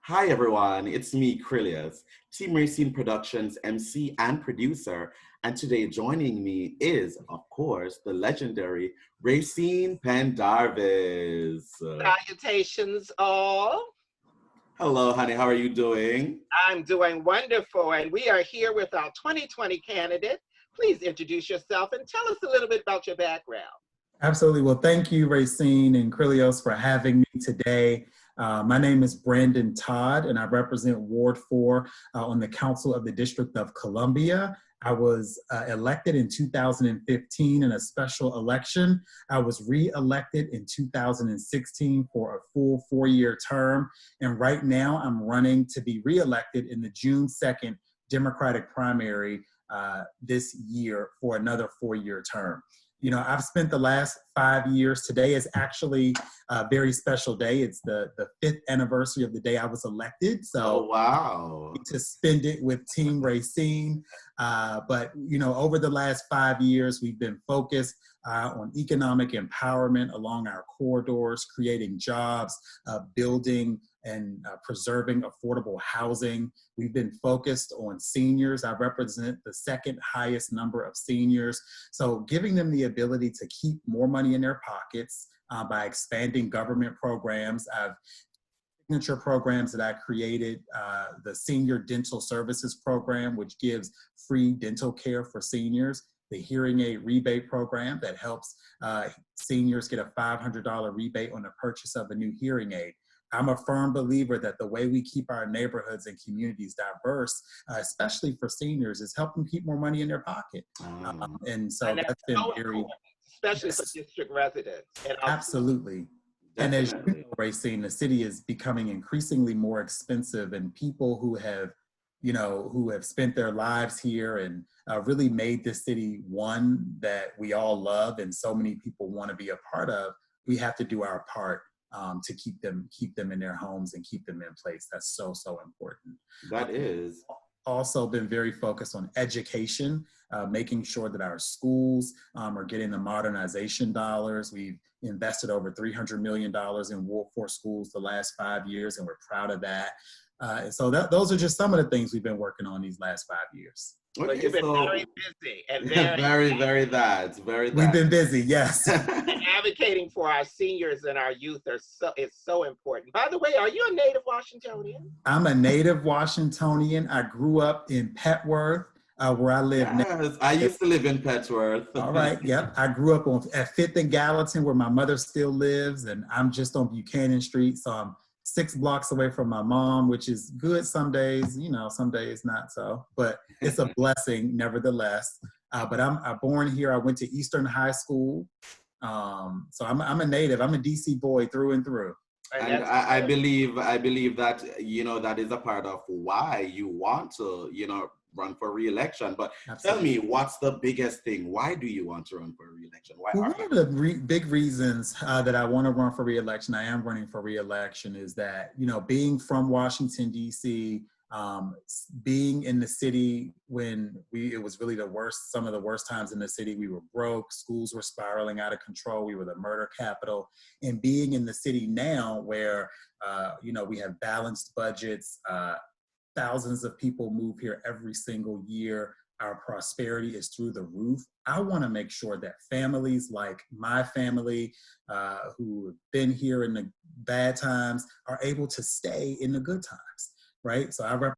Hi everyone, it's me, Krylios, Team Rayceen Productions MC and producer, and today joining me is, of course, the legendary Rayceen Pendarvis. Salutations all. Hello, honey, how are you doing? I'm doing wonderful, and we are here with our 2020 candidate. Please introduce yourself and tell us a little bit about your background. Absolutely. Well, thank you, Rayceen and Krylios, for having me today. My name is Brandon Todd, and I represent Ward 4 on the Council of the District of Columbia. I was elected in 2015 in a special election. I was re-elected in 2016 for a full 4-year term. And right now I'm running to be re-elected in the June 2nd Democratic primary this year for another 4-year term. You know, I've spent the last 5 years. Today is actually a very special day. It's the 5th anniversary of the day I was elected. So, oh, wow. To spend it with Team Rayceen. But, you know, over the last 5 years, we've been focused on economic empowerment along our corridors, creating jobs, building and preserving affordable housing. We've been focused on seniors. I represent the second highest number of seniors. So giving them the ability to keep more money in their pockets by expanding government programs. I've signature programs that I created, the Senior Dental Services Program, which gives free dental care for seniors, the Hearing Aid Rebate Program that helps seniors get a $500 rebate on the purchase of a new hearing aid. I'm a firm believer that the way we keep our neighborhoods and communities diverse, especially for seniors, is help them keep more money in their pocket. And so that's been so very, especially for district residents. And absolutely. And as you know, Rayceen, the city is becoming increasingly more expensive, and people who have, you know, who have spent their lives here and really made this city one that we all love and so many people want to be a part of, we have to do our part to keep them in their homes and keep them in place. That's so important. That is. Also been very focused on education, making sure that our schools are getting the modernization dollars. We've invested over $300 million in Ward 4 schools the last 5 years, and we're proud of that. And so those are just some of the things we've been working on these last 5 years. Okay, well, you've been very busy and very that. We've been busy, yes. And advocating for our seniors and our youth is so important. By the way, are you a native Washingtonian? I'm a native Washingtonian. I grew up in Petworth, where I live now. Yes, I used to live in Petworth. All right, yep. I grew up at 5th and Gallatin, where my mother still lives, and I'm just on Buchanan Street, so I'm 6 blocks away from my mom, which is good some days, you know, some days not so, but it's a blessing nevertheless. But I'm born here. I went to Eastern High School. So I'm a native. I'm a DC boy through and through. And I believe that, you know, that is a part of why you want to, you know, run for re-election. But absolutely. Tell me, what's the biggest thing? Why do you want to run for re-election? Well, one of the big reasons that I want to run for re-election, I am running for re-election, is that, you know, being from Washington, D.C., being in the city when it was really some of the worst times in the city. We were broke, schools were spiraling out of control, we were the murder capital, and being in the city now where, you know, we have balanced budgets, thousands of people move here every single year, our prosperity is through the roof. I want to make sure that families like my family who have been here in the bad times are able to stay in the good times. Right? So I represent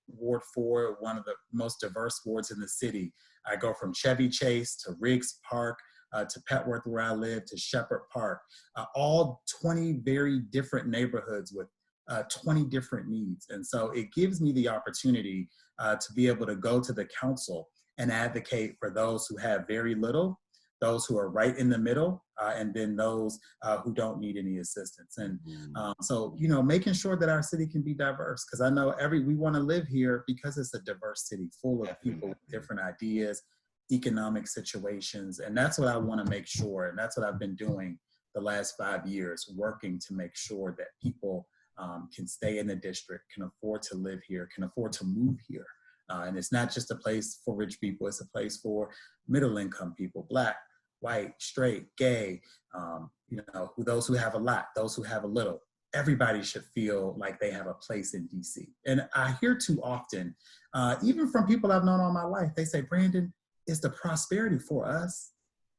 Ward 4, one of the most diverse wards in the city. I go from Chevy Chase to Riggs Park to Petworth, where I live, to Shepherd Park, all 20 very different neighborhoods with 20 different needs. And so it gives me the opportunity to be able to go to the council and advocate for those who have very little, those who are right in the middle, and then those who don't need any assistance. And so, you know, making sure that our city can be diverse, because I know we want to live here because it's a diverse city full of people with different ideas, economic situations. And that's what I want to make sure. And that's what I've been doing the last 5 years, working to make sure that people can stay in the district, can afford to live here, can afford to move here. And it's not just a place for rich people, it's a place for middle income people, Black, white, straight, gay, you know, those who have a lot, those who have a little. everybody should feel like they have a place in DC. And I hear too often, even from people I've known all my life, they say, Brandon, is the prosperity for us,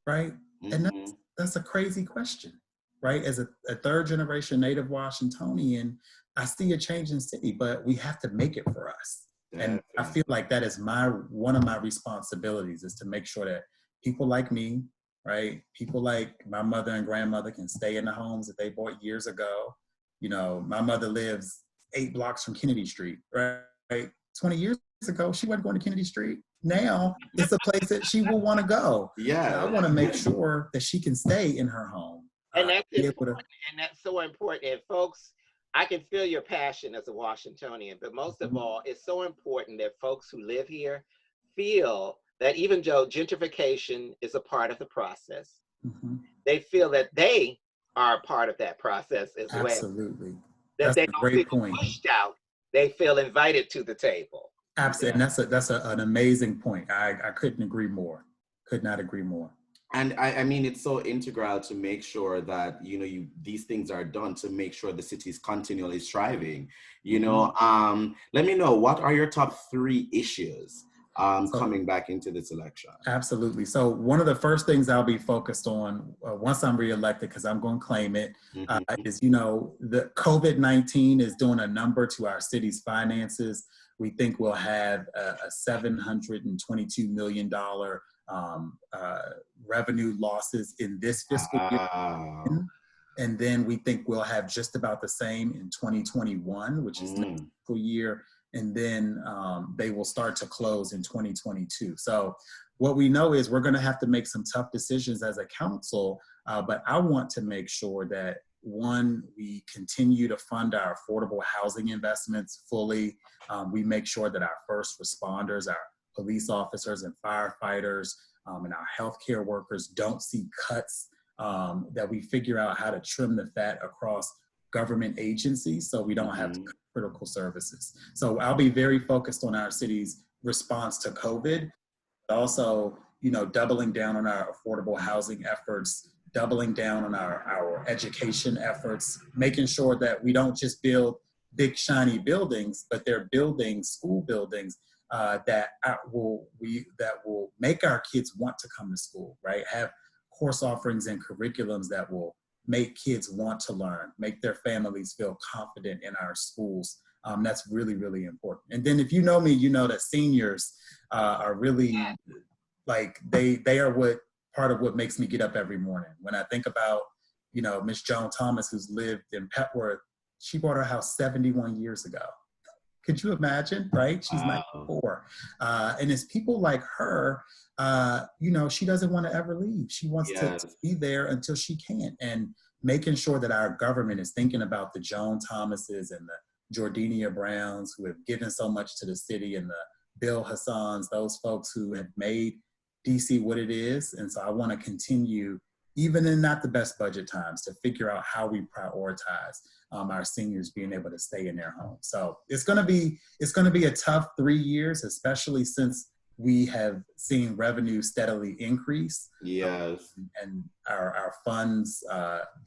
right? Mm-hmm. And that's a crazy question, right? As a third generation native Washingtonian, I see a change in city, but we have to make it for us. And I feel like that is one of my responsibilities, is to make sure that people like me, right? People like my mother and grandmother can stay in the homes that they bought years ago. You know, my mother lives 8 blocks from Kennedy Street, right? 20 years ago, she wasn't going to Kennedy Street. Now it's a place that she will want to go. Yeah. I want to make sure that she can stay in her home. And that's important, and that's so important. And folks, I can feel your passion as a Washingtonian, but most of all, it's so important that folks who live here feel that even though gentrification is a part of the process, they feel that they are a part of that process as well. Absolutely. That That's they a don't great feel point. pushed out, they feel invited to the table. Absolutely. And that's an amazing point. I couldn't agree more. Could not agree more. And I mean, it's so integral to make sure that, you know, these things are done to make sure the city is continually striving. You know, let me know, what are your top 3 issues coming back into this election? Absolutely. So one of the first things I'll be focused on once I'm reelected, because I'm going to claim it, is, you know, the COVID-19 is doing a number to our city's finances. We think we'll have a $722 million revenue losses in this fiscal year. And then we think we'll have just about the same in 2021, which is next fiscal year. And then they will start to close in 2022. So what we know is we're going to have to make some tough decisions as a council, but I want to make sure that, one, we continue to fund our affordable housing investments fully. We make sure that our first responders, our police officers and firefighters, and our healthcare workers don't see cuts, that we figure out how to trim the fat across government agencies so we don't have to cut critical services. So I'll be very focused on our city's response to COVID, but also, you know, doubling down on our affordable housing efforts, doubling down on our education efforts, making sure that we don't just build big shiny buildings, but they're building school buildings that will make our kids want to come to school, right? Have course offerings and curriculums that will make kids want to learn, make their families feel confident in our schools. That's really, really important. And then if you know me, you know that seniors are really, like, they are part of what makes me get up every morning. When I think about, you know, Miss Joan Thomas, who's lived in Petworth, she bought her house 71 years ago. Could you imagine, right? She's 94. And it's people like her, you know, she doesn't want to ever leave. She wants to be there until she can. And making sure that our government is thinking about the Joan Thomases and the Jordania Browns, who have given so much to the city, and the Bill Hassans, those folks who have made DC what it is. And so I want to continue, even in not the best budget times, to figure out how we prioritize our seniors being able to stay in their homes. So it's going to be a tough 3 years, especially since we have seen revenue steadily increase. Yes. And our funds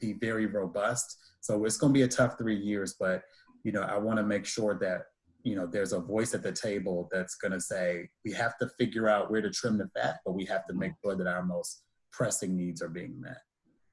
be very robust. So it's going to be a tough 3 years, but, you know, I want to make sure that, you know, there's a voice at the table that's going to say, we have to figure out where to trim the fat, but we have to make sure that our most pressing needs are being met.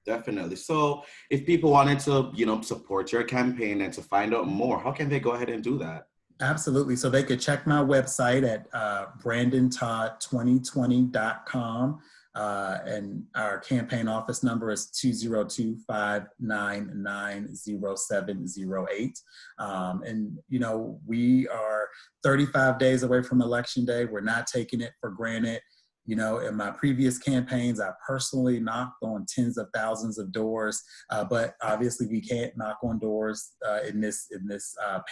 Definitely. So if people wanted to, you know, support your campaign and to find out more, how can they go ahead and do that? Absolutely. So they could check my website at brandontodd2020.com. And our campaign office number is 202-599-0708. And, you know, we are 35 days away from Election Day. We're not taking it for granted. You know, in my previous campaigns, I personally knocked on tens of thousands of doors, but obviously we can't knock on doors in this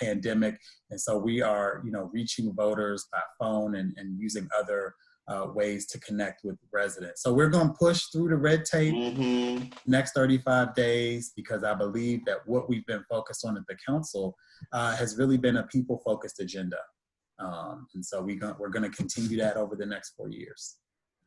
pandemic. And so we are, you know, reaching voters by phone and using other ways to connect with residents. So we're going to push through the red tape next 35 days, because I believe that what we've been focused on at the council has really been a people-focused agenda. And so we're going to continue that over the next 4 years.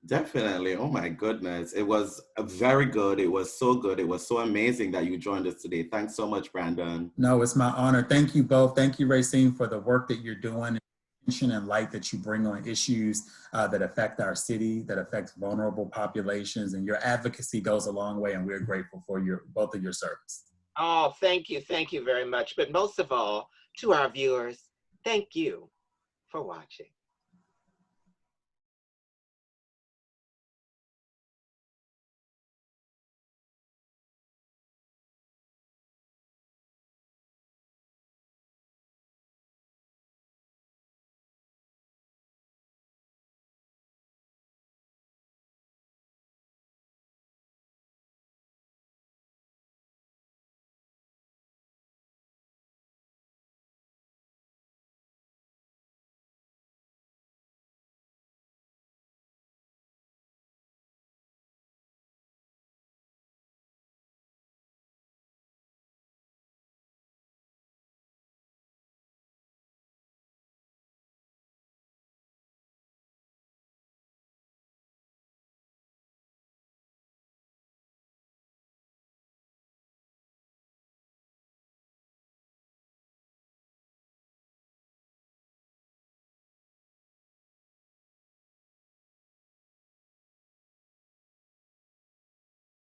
Definitely. Oh my goodness. It was very good. It was so good. It was so amazing that you joined us today. Thanks so much, Brandon. No, it's my honor. Thank you both. Thank you, Rayceen, for the work that you're doing, attention and light that you bring on issues that affect our city, that affect vulnerable populations, and your advocacy goes a long way, and we're grateful for both of your service. Oh, thank you very much. But most of all, to our viewers, thank you for watching.